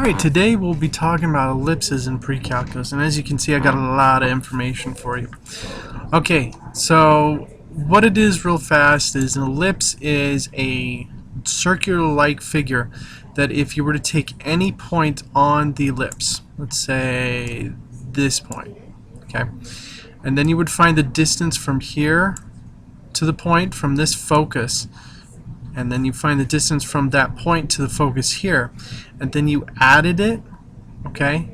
Alright, today we'll be talking about ellipses in pre-calculus, and as you can see I got a lot of information for you. Okay, so what it is real fast is an ellipse is a circular-like figure that if you were to take any point on the ellipse, let's say this point, okay, and then you would find the distance from here to the point from this focus, and then you find the distance from that point to the focus here, and then you added it, okay,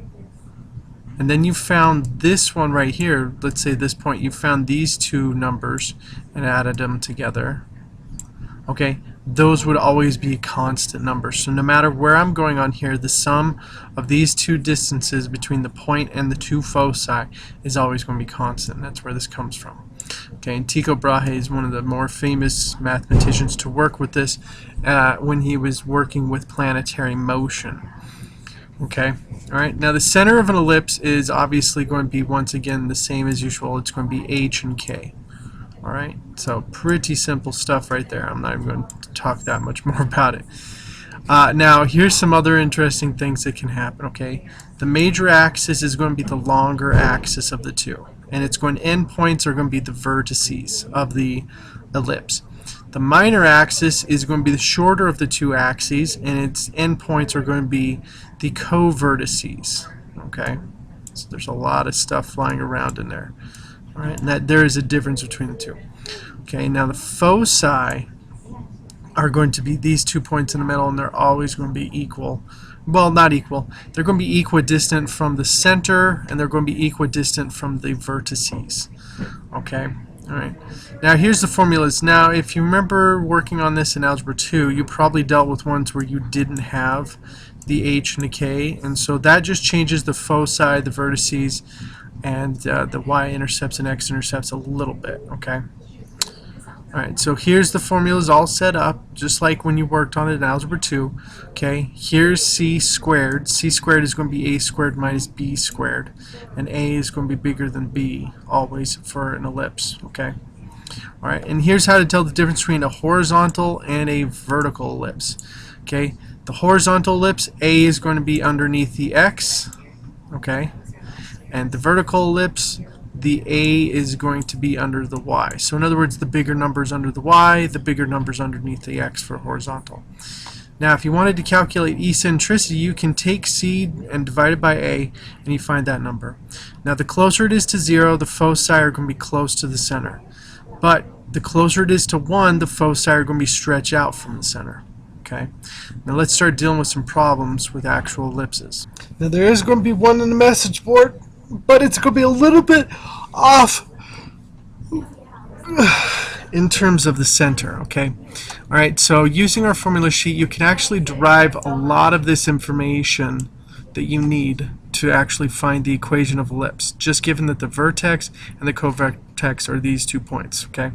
and then you found this one right here, let's say this point, you found these two numbers and added them together, okay, those would always be constant numbers. So no matter where I'm going on here, the sum of these two distances between the point and the two foci is always going to be constant. That's where this comes from. Okay, and Tycho Brahe is one of the more famous mathematicians to work with this when he was working with planetary motion. Okay, all right. Now the center of an ellipse is obviously going to be once again the same as usual. It's going to be h and k. All right, so pretty simple stuff right there. I'm not even going to talk that much more about it. Now here's some other interesting things that can happen. Okay, the major axis is going to be the longer axis of the two, and its endpoints are going to be the vertices of the ellipse. The minor axis is going to be the shorter of the two axes, and its endpoints are going to be the co-vertices. Okay, so there's a lot of stuff flying around in there. All right, and that there is a difference between the two. Okay, now the foci are going to be these 2 points in the middle, and they're always going to be equal. Well, not equal. They're going to be equidistant from the center, and they're going to be equidistant from the vertices. Okay, all right. Now here's the formulas. Now if you remember working on this in Algebra 2, you probably dealt with ones where you didn't have the h and the k, and so that just changes the foci, the vertices, and the y-intercepts and x-intercepts a little bit. Okay. Alright, so here's the formulas all set up, just like when you worked on it in Algebra 2. Okay, here's c squared. C squared is going to be a squared minus b squared, and a is going to be bigger than b, always, for an ellipse. Okay. Alright, and here's how to tell the difference between a horizontal and a vertical ellipse. Okay, the horizontal ellipse, a is going to be underneath the x, okay, and the vertical ellipse, the a is going to be under the y. So in other words, the bigger numbers under the y, the bigger numbers underneath the x for horizontal. Now if you wanted to calculate eccentricity, you can take c and divide it by a, and you find that number. Now the closer it is to 0, the foci are going to be close to the center. But the closer it is to 1, the foci are going to be stretched out from the center. Okay. Now let's start dealing with some problems with actual ellipses. Now there is going to be one on the message board, but it's going to be a little bit off in terms of the center. Okay. Alright, so using our formula sheet, you can actually derive a lot of this information that you need to actually find the equation of ellipse, just given that the vertex and the co-vertex are these 2 points. Okay.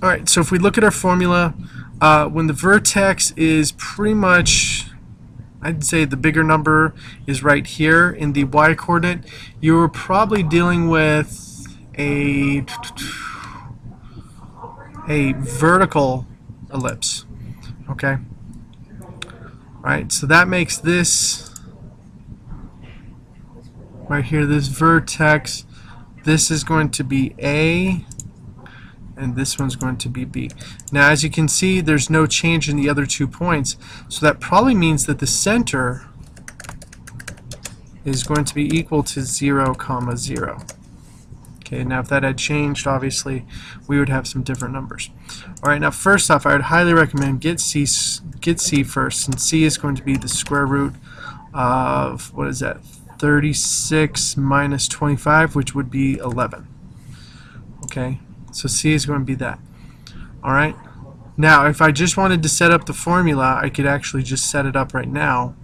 Alright, so if we look at our formula, when the vertex is pretty much, I'd say the bigger number is right here in the y-coordinate, you're probably dealing with a vertical ellipse. Okay. Alright, so that makes this right here, this vertex, this is going to be A, and this one's going to be B. Now as you can see, there's no change in the other 2 points, so that probably means that the center is going to be equal to 0, 0. Okay, now if that had changed, obviously we would have some different numbers. Alright, now first off, I would highly recommend get C first, since C is going to be the square root of, what is that, 36 minus 25, which would be 11. Okay, so C is going to be that. Alright, now if I just wanted to set up the formula, I could actually just set it up right now.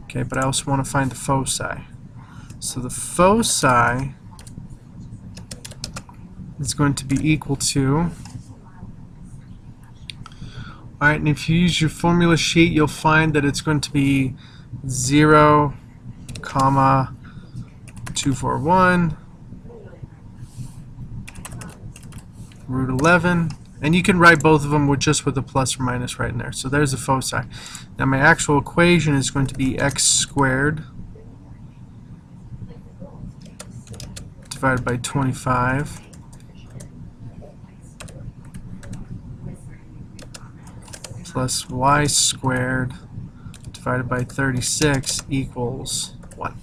Okay, but I also want to find the foci. So the foci is going to be equal to, alright, and if you use your formula sheet, you'll find that it's going to be 0, 241, root 11, And you can write both of them with just with a plus or minus right in there. So there's the foci. Now my actual equation is going to be x squared divided by 25 plus y squared divided by 36 equals 1.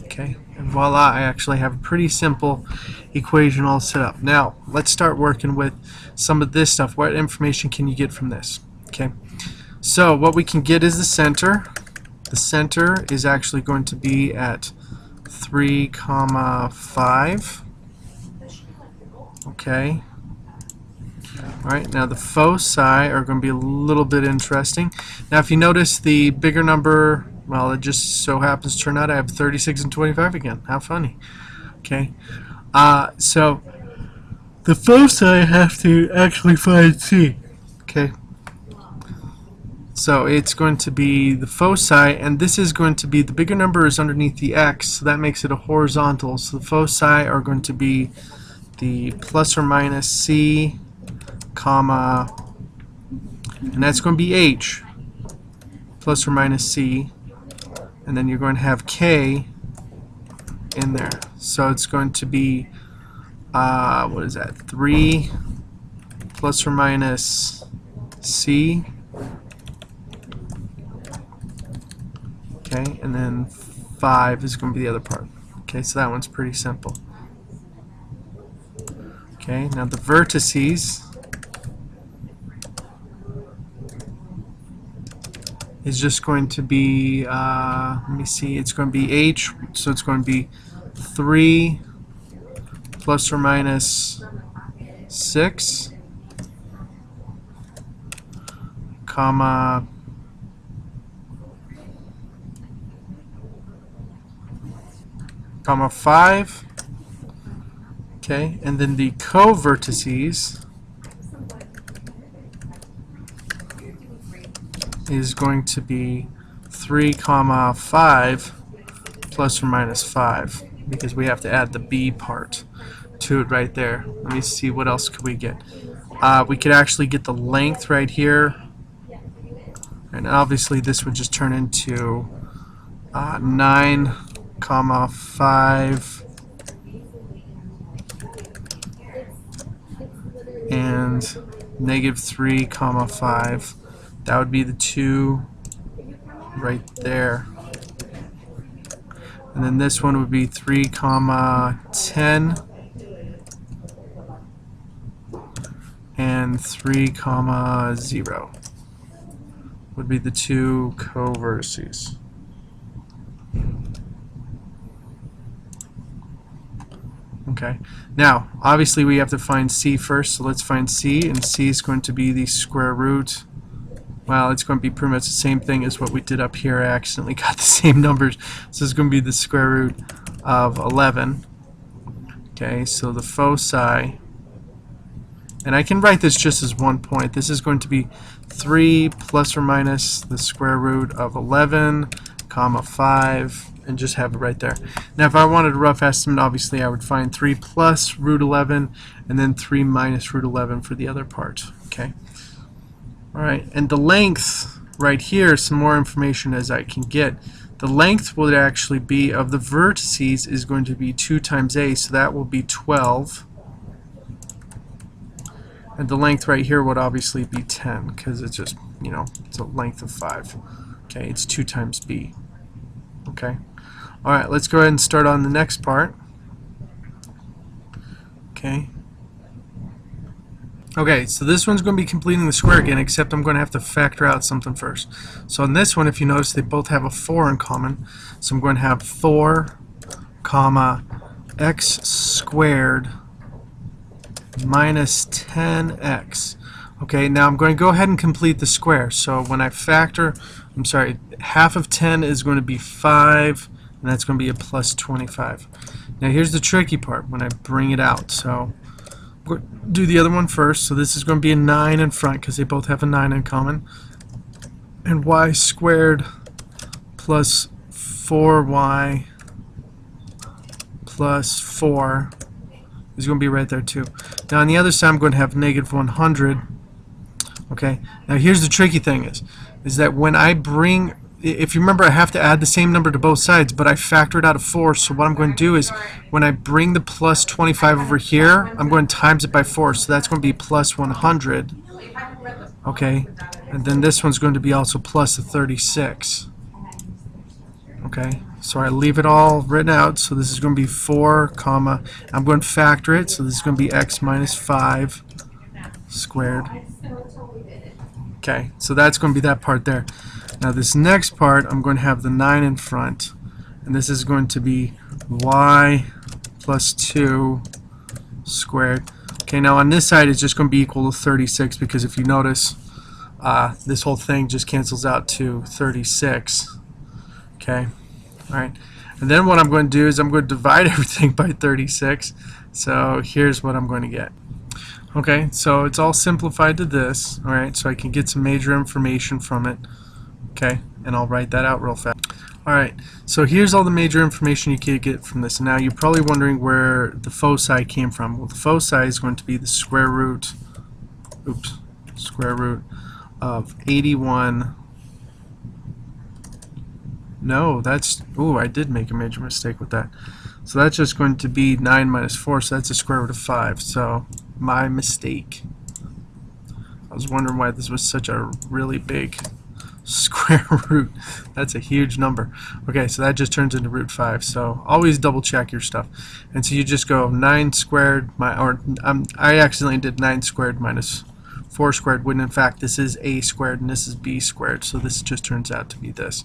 Okay, and voila, I actually have a pretty simple equation all set up. Now, let's start working with some of this stuff. What information can you get from this? Okay, so what we can get is the center. The center is actually going to be at 3, 5. Okay. Alright, now the foci are going to be a little bit interesting. Now if you notice the bigger number, well, it just so happens to turn out I have 36 and 25 again. How funny. Okay, so the foci I have to actually find C. Okay, so it's going to be the foci, and this is going to be, the bigger number is underneath the x, so that makes it a horizontal. So the foci are going to be the plus or minus C, comma, and that's going to be h, plus or minus c, and then you're going to have k in there. So it's going to be, what is that, 3 plus or minus c, okay, and then 5 is going to be the other part. Okay, so that one's pretty simple. Okay, now the vertices is just going to be, let me see, it's going to be h, so it's going to be 3 plus or minus 6, comma, comma 5, okay, and then the co-vertices is going to be 3, 5 plus or minus 5, because we have to add the b part to it right there. Let me see, what else could we get? We could actually get the length right here, and obviously this would just turn into 9, 5 and negative 3, 5. That would be the 2 right there. And then this one would be 3, 10 and 3, 0 would be the 2 co-vertices. Okay, now obviously we have to find c first, so let's find c, and c is going to be the square root. Well, it's going to be pretty much the same thing as what we did up here. I accidentally got the same numbers, so it's going to be the square root of 11. Okay, so the foci, and I can write this just as one point. This is going to be 3 plus or minus the square root of 11, 5, and just have it right there. Now if I wanted a rough estimate, obviously I would find 3 plus root 11 and then 3 minus root 11 for the other part. Okay. Alright, and the length right here, some more information as I can get. The length will actually be, of the vertices, is going to be 2 times a, so that will be 12. And the length right here would obviously be 10, because it's just, you know, it's a length of 5. Okay, it's 2 times b. Okay. Alright, let's go ahead and start on the next part. Okay. Okay, so this one's going to be completing the square again, except I'm going to have to factor out something first. So on this one, if you notice, they both have a 4 in common. So I'm going to have 4, comma, x squared minus 10x. Okay, now I'm going to go ahead and complete the square. So when I factor, I'm sorry, half of 10 is going to be 5, and that's going to be a plus 25. Now here's the tricky part when I bring it out. So we'll do the other one first. So this is going to be a 9 in front because they both have a 9 in common. And y squared plus 4y plus 4 is going to be right there too. Now on the other side I'm going to have negative 100. Okay, now here's the tricky thing is that when I bring, if you remember, I have to add the same number to both sides, but I factor it out of 4. So what I'm going to do is when I bring the plus 25 over here, I'm going to times it by 4. So that's going to be plus 100. Okay, and then this one's going to be also plus the 36. Okay, so I leave it all written out. So this is going to be 4 comma, I'm going to factor it, so this is going to be x minus 5 squared. Okay, so that's going to be that part there. Now this next part, I'm going to have the 9 in front, and this is going to be y plus 2 squared. Okay, now on this side it's just going to be equal to 36, because if you notice, this whole thing just cancels out to 36. Okay, all right. And then what I'm going to do is I'm going to divide everything by 36. So here's what I'm going to get. Okay, so it's all simplified to this. All right, so I can get some major information from it. Okay, and I'll write that out real fast. All right, so here's all the major information you can get from this. Now you're probably wondering where the foci came from. Well, the foci is going to be the square root, square root of 81. No, that's, I did make a major mistake with that. So that's just going to be 9 minus 4, so that's a square root of 5. So my mistake. I was wondering why this was such a really big square root. That's a huge number. Okay, so that just turns into root 5. So always double check your stuff. And so you just go 9 squared, I accidentally did 9 squared minus 4 squared, when in fact this is a squared and this is b squared. So this just turns out to be this.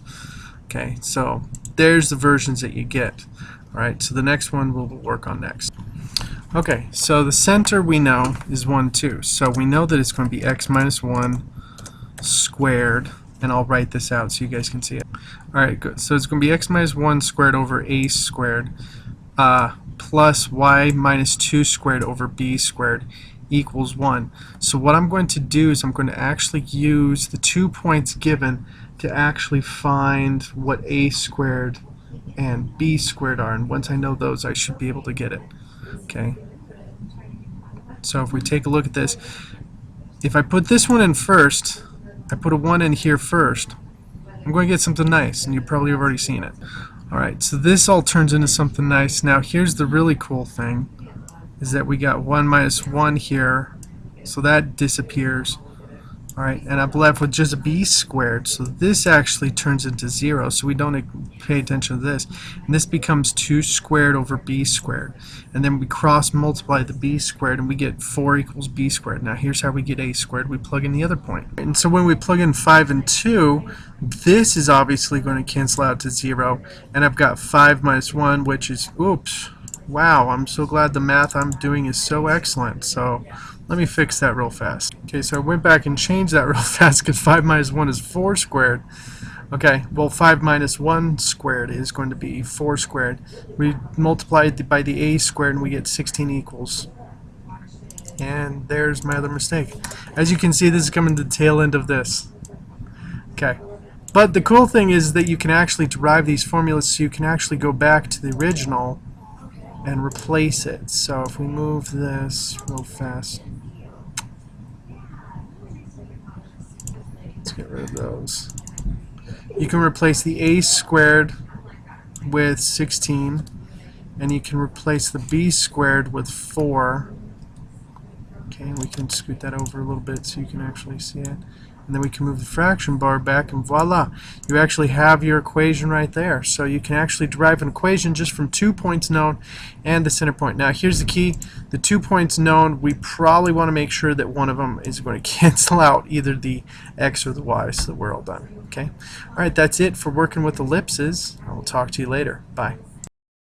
Okay, so there's the versions that you get. Alright, so the next one we'll work on next. Okay, so the center we know is 1, 2. So we know that it's going to be x minus 1 squared, and I'll write this out so you guys can see it. Alright, good. So it's going to be x minus 1 squared over a squared plus y minus 2 squared over b squared equals 1. So what I'm going to do is I'm going to actually use the 2 points given to actually find what a squared and b squared are, and once I know those I should be able to get it. Okay, so if we take a look at this, if I put this one in first, I put a 1 in here first, I'm going to get something nice, and you probably have already seen it. Alright, so this all turns into something nice. Now here's the really cool thing, is that we got 1 minus 1 here, so that disappears. Alright, and I'm left with just b squared, so this actually turns into 0, so we don't pay attention to this. And this becomes 2 squared over b squared. And then we cross multiply the b squared, and we get 4 equals b squared. Now here's how we get a squared. We plug in the other point. And so when we plug in 5 and 2, this is obviously going to cancel out to 0. And I've got 5 minus 1, which is, oops, wow, I'm so glad the math I'm doing is so excellent. So let me fix that real fast. Okay, so I went back and changed that real fast because 5 minus 1 is 4 squared. Okay, well 5 minus 1 squared is going to be 4 squared. We multiply it by the a squared and we get 16 equals. And there's my other mistake. As you can see, this is coming to the tail end of this. Okay, but the cool thing is that you can actually derive these formulas, so you can actually go back to the original and replace it. So if we move this real fast, let's get rid of those. You can replace the a squared with 16, and you can replace the b squared with 4. Okay, we can scoot that over a little bit so you can actually see it. And then we can move the fraction bar back, and voila, you actually have your equation right there. So you can actually derive an equation just from 2 points known and the center point. Now here's the key. The 2 points known, we probably want to make sure that one of them is going to cancel out either the x or the y, so that we're all done. Okay. Alright, that's it for working with ellipses. I will talk to you later. Bye.